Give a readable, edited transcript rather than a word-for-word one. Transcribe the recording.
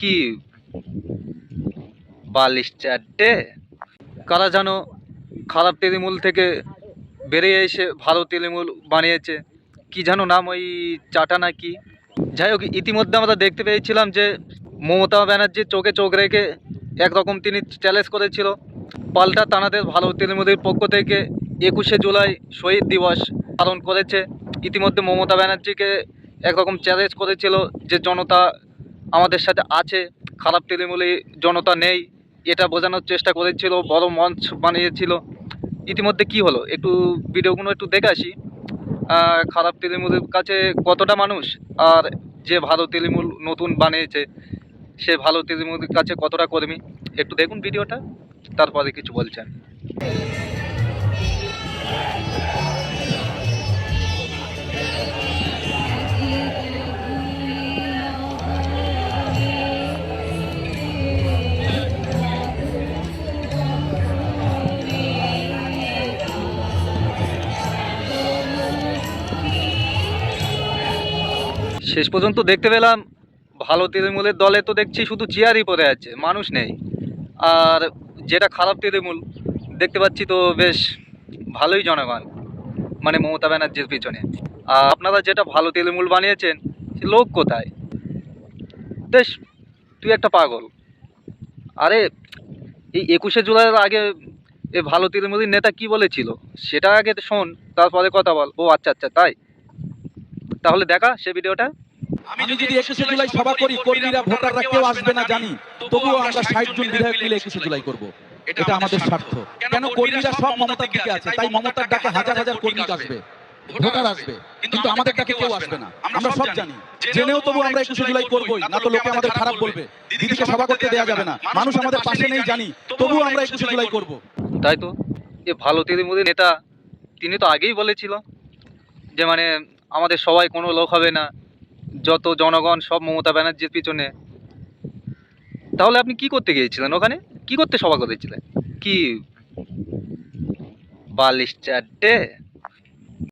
কি 42 চারটে? কারা যেন খারাপ তৃণমূল থেকে বেরিয়ে এসে ভালো তৃণমূল বানিয়েছে। কি যেন নাম, ওই চাটা না কি? যাই হোক, ইতিমধ্যে আমরা দেখতে পেয়েছিলাম যে মমতা ব্যানার্জির চোখে চোখ রেখে একরকম তিনি চ্যালেঞ্জ করেছিল। পাল্টা তানাদের ভালো তৃণমূলের পক্ষ থেকে 21শে জুলাই শহীদ দিবস পালন করেছে। ইতিমধ্যে মমতা ব্যানার্জিকে একরকম চ্যালেঞ্জ করেছিল যে জনতা আমাদের সাথে আছে, খারাপ তৃণমূলী জনতা নেই, এটা বোঝানোর চেষ্টা করেছিল, বড় মঞ্চ বানিয়েছিল। ইতিমধ্যে কি হলো, একটু ভিডিওগুলো একটু দেখে আসি। খারাপ তৃণমূলের কাছে কতটা মানুষ, আর যে ভালো তৃণমূল নতুন বানিয়েছে সে ভালো তৃণমূলের কাছে কতটা কর্মী, একটু দেখুন ভিডিওটা, তারপরে কিছু বলছেন। শেষ পর্যন্ত দেখতে পেলাম ভালো তৃণমূলের দলে তো দেখছি শুধু চেয়ারই পড়ে আছে, মানুষ নেই। আর যেটা খারাপ তৃণমূল দেখতে পাচ্ছি তো বেশ ভালোই জনগণ, মানে মমতা ব্যানার্জির পিছনে। আর আপনারা যেটা ভালো তৃণমূল বানিয়েছেন সে লোক কোথায়? বেশ, তুই একটা পাগল। আরে, এই 21শে জুলাইয়ের আগে এ ভালো তৃণমূলের নেতা কি বলেছিল সেটা আগে তো শোন, তারপরে কথা বল। ও আচ্ছা আচ্ছা, তাই? তাহলে দেখা সে ভিডিওটা। আমি যদি 21শে জুলাই সভা করি, কর্মীরা ভোটাররা কেউ আসবে না জানি, তবুও আমরা 60 জন বিধায়ক মিলে 21শে জুলাই করব। এটা আমাদের স্বার্থ। কেন? কর্মীরা সব মমতার দিকে আছে, তাই মমতার ডাকে হাজার হাজার কর্মী আসবে, ভোটার আসবে, কিন্তু আমাদের ডাকে কেউ আসবে না। আমরা সব জানি, জেনেও তবু আমরা 21শে জুলাই করবই, না তো লোকে আমাদের খারাপ বলবে। দিদিকে সভা করতে দেয়া যাবে না, মানুষ আমাদের পাশে নেই জানি, তবুও আমরা 21শে জুলাই করব। তাই তো, এ ভালো তৃণমূলের নেতা তিনি তো আগেই বলেছিল যে মানে আমাদের সবাই কোনো লোক হবে না, যত জনগণ সব মমতা ব্যানার্জির পিছনে। তাহলে আপনি কি করতে গিয়েছিলেন ওখানে? কি করতে সভা করেছিলেন? কি 42 চারটে?